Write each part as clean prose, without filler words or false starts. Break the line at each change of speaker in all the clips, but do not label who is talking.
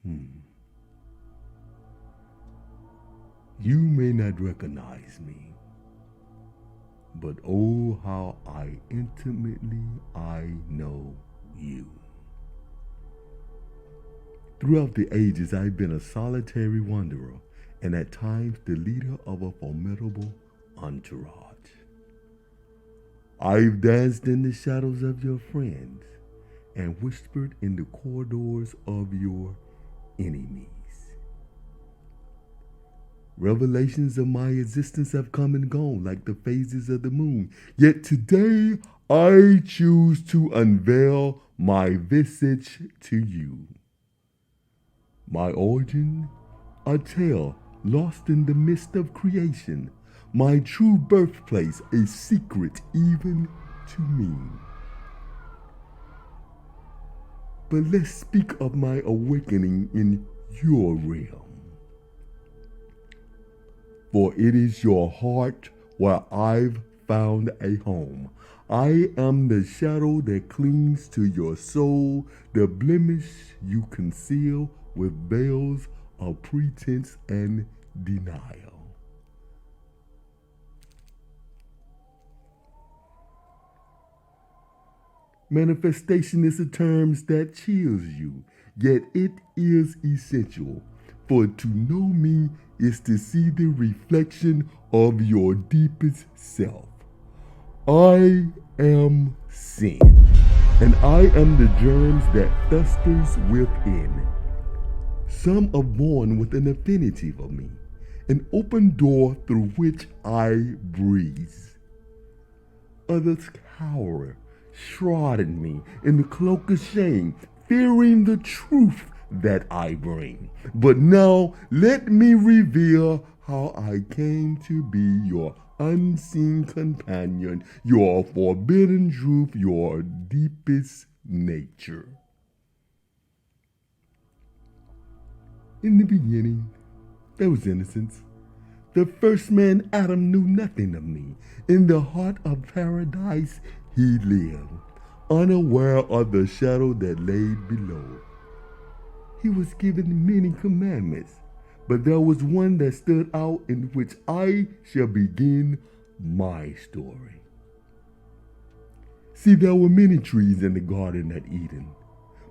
You may not recognize me, but oh, how intimately I know you. Throughout the ages, I've been a solitary wanderer and at times the leader of a formidable entourage. I've danced in the shadows of your friends and whispered in the corridors of your enemies. Revelations of my existence have come and gone like the phases of the moon. Yet today I choose to unveil my visage to you. My origin, a tale lost in the mist of creation. My true birthplace, a secret even to me. But let's speak of my awakening in your realm. For it is your heart where I've found a home. I am the shadow that clings to your soul, the blemish you conceal with veils of pretense and denial. Manifestation is a term that chills you, yet it is essential. For to know me is to see the reflection of your deepest self. I am sin, and I am the germs that festers within. Some are born with an affinity for me, an open door through which I breeze. Others cower, shrouding me in the cloak of shame, fearing the truth that I bring. But now let me reveal how I came to be your unseen companion, your forbidden truth, your deepest nature. In the beginning, there was innocence. The first man, Adam, knew nothing of me. In the heart of paradise, he lived, unaware of the shadow that lay below. He was given many commandments, but there was one that stood out in which I shall begin my story. See, there were many trees in the Garden of Eden,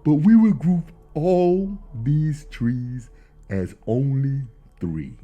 but we would group all these trees as only three.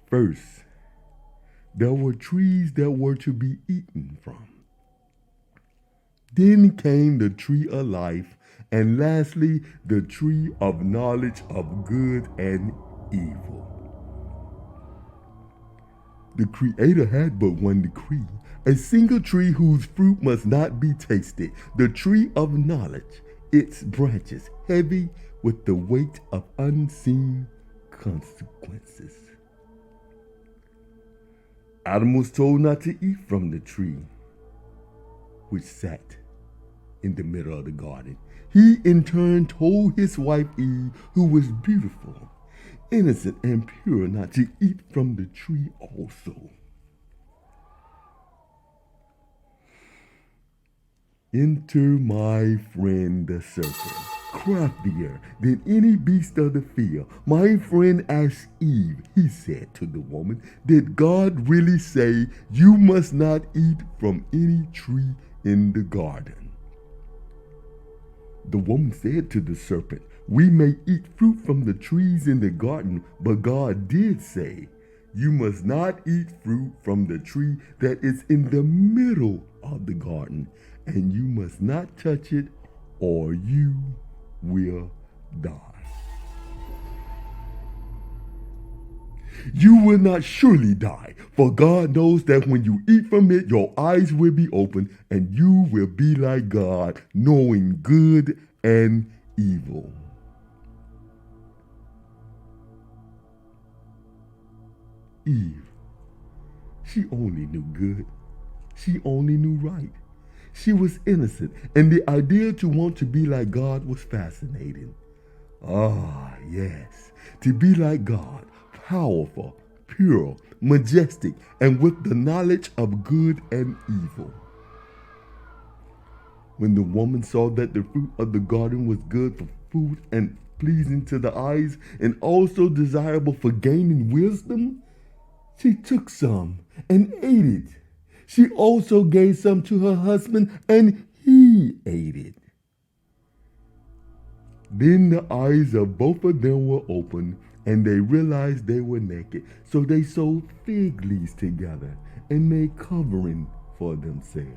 First, there were trees that were to be eaten from. Then came the tree of life, and lastly, the tree of knowledge of good and evil. The Creator had but one decree, a single tree whose fruit must not be tasted, the tree of knowledge, its branches heavy with the weight of unseen consequences. Adam was told not to eat from the tree which sat in the middle of the garden. He in turn told his wife Eve, who was beautiful, innocent, and pure, not to eat from the tree also. Enter my friend the serpent, craftier than any beast of the field. My friend asked Eve, he said to the woman, did God really say you must not eat from any tree in the garden? The woman said to the serpent, we may eat fruit from the trees in the garden, but God did say, you must not eat fruit from the tree that is in the middle of the garden, and you must not touch it, or you will die. You will not surely die, for God knows that when you eat from it, your eyes will be open, and you will be like God, knowing good and evil. Eve, she only knew good. She only knew right. She was innocent, and the idea to want to be like God was fascinating. Ah, yes, to be like God, powerful, pure, majestic, and with the knowledge of good and evil. When the woman saw that the fruit of the garden was good for food and pleasing to the eyes and also desirable for gaining wisdom? She took some and ate it. She also gave some to her husband and he ate it. Then the eyes of both of them were opened and they realized they were naked. So they sewed fig leaves together and made covering for themselves.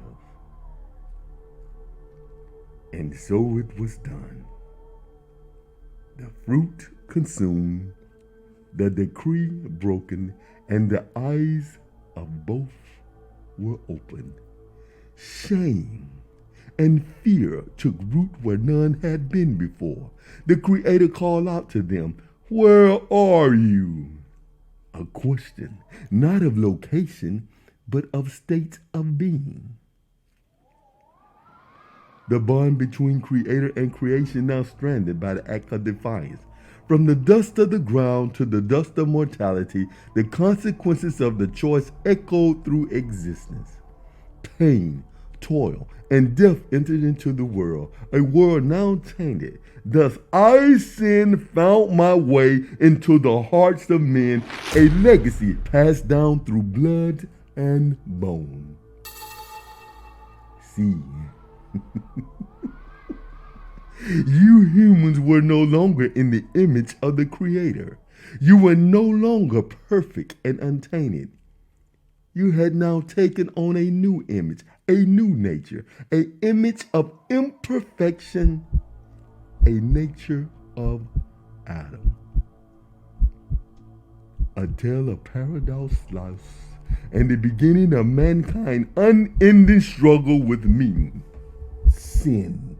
And so it was done. The fruit consumed, the decree broken, and the eyes of both were opened. Shame and fear took root where none had been before. The Creator called out to them, "Where are you?" A question, not of location, but of states of being. The bond between Creator and creation now stranded by the act of defiance. From the dust of the ground to the dust of mortality, the consequences of the choice echoed through existence. Pain, toil, and death entered into the world, a world now tainted. Thus I, sin, found my way into the hearts of men, a legacy passed down through blood and bone. See, you humans were no longer in the image of the Creator. You were no longer perfect and untainted. You had now taken on a new image, a new nature, an image of imperfection, a nature of Adam. A tale of paradise lost and the beginning of mankind's unending struggle with me, sin.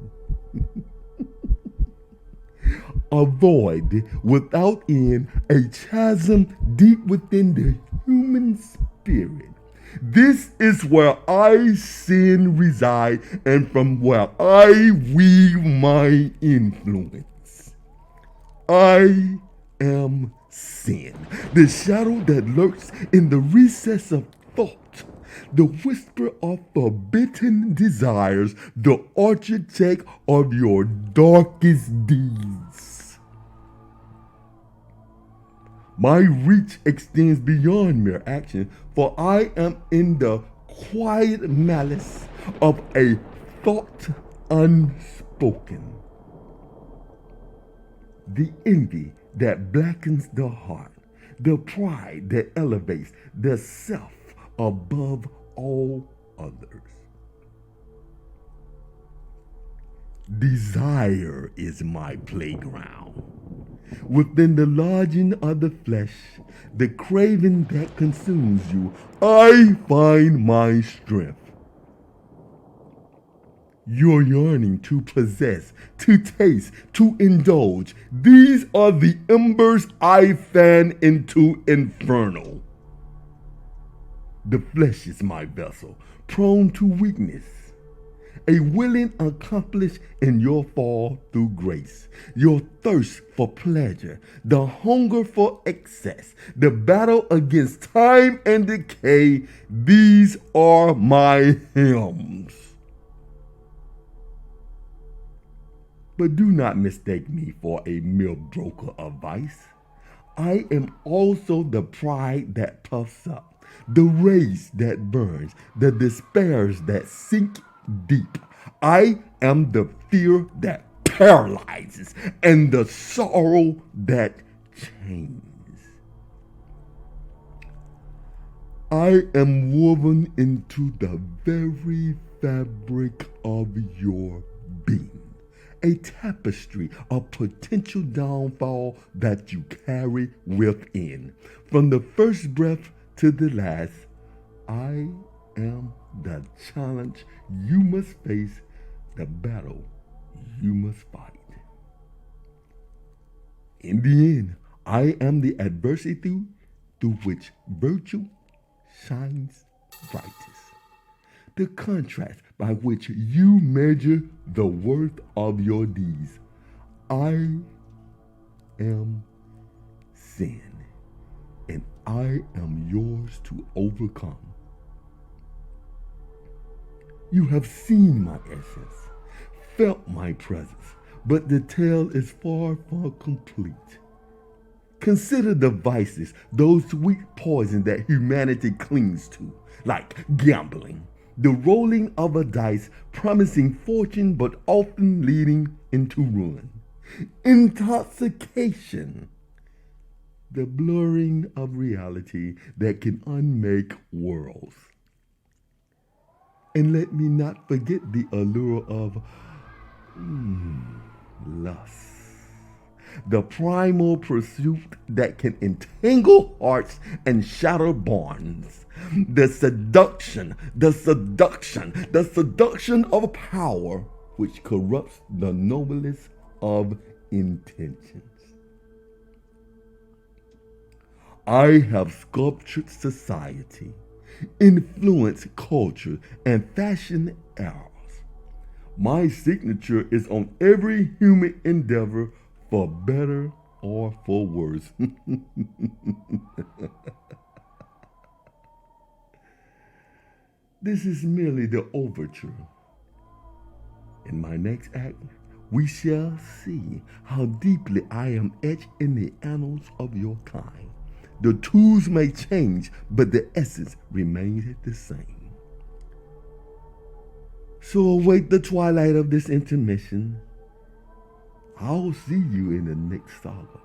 A void without end, a chasm deep within the human spirit. This is where I, sin, reside, and from where I weave my influence. I am sin, the shadow that lurks in the recess of thought, the whisper of forbidden desires, the architect of your darkest deeds. My reach extends beyond mere action, for I am in the quiet malice of a thought unspoken. The envy that blackens the heart, the pride that elevates the self above all others. Desire is my playground. Within the lodging of the flesh, the craving that consumes you, I find my strength. Your yearning to possess, to taste, to indulge, these are the embers I fan into inferno. The flesh is my vessel, prone to weakness, a willing accomplice in your fall through grace, your thirst for pleasure, the hunger for excess, the battle against time and decay. These are my hymns. But do not mistake me for a mere broker of vice. I am also the pride that puffs up, the rage that burns, the despairs that sink deep. I am the fear that paralyzes and the sorrow that chains. I am woven into the very fabric of your being, a tapestry of potential downfall that you carry within. From the first breath to the last, I am the challenge you must face, the battle you must fight. In the end, I am the adversity through which virtue shines brightest, the contrast by which you measure the worth of your deeds. I am sin, and I am yours to overcome. You have seen my essence, felt my presence, but the tale is far from complete. Consider the vices, those sweet poison that humanity clings to, like gambling, the rolling of a dice promising fortune but often leading into ruin, intoxication, the blurring of reality that can unmake worlds. And let me not forget the allure of lust, the primal pursuit that can entangle hearts and shatter bonds. The seduction of power which corrupts the noblest of intentions. I have sculptured society, influenced culture, and fashioned eras. My signature is on every human endeavor, for better or for worse. This is merely the overture. In my next act, we shall see how deeply I am etched in the annals of your kind. The tools may change, but the essence remains the same. So await the twilight of this intermission. I'll see you in the next saga.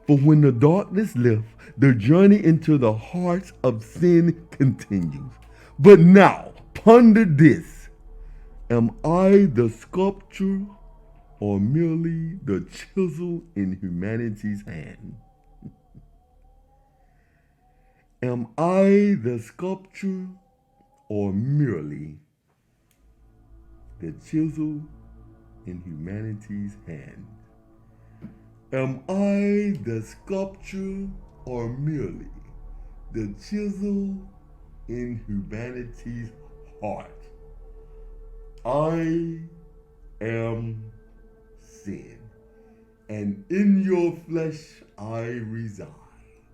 For when the darkness lifts, the journey into the hearts of sin continues. But now, ponder this. Am I the sculpture or merely the chisel in humanity's hand? Am I the sculpture or merely the chisel in humanity's hand? Am I the sculpture or merely the chisel in humanity's heart? I am sin, and in your flesh I reside.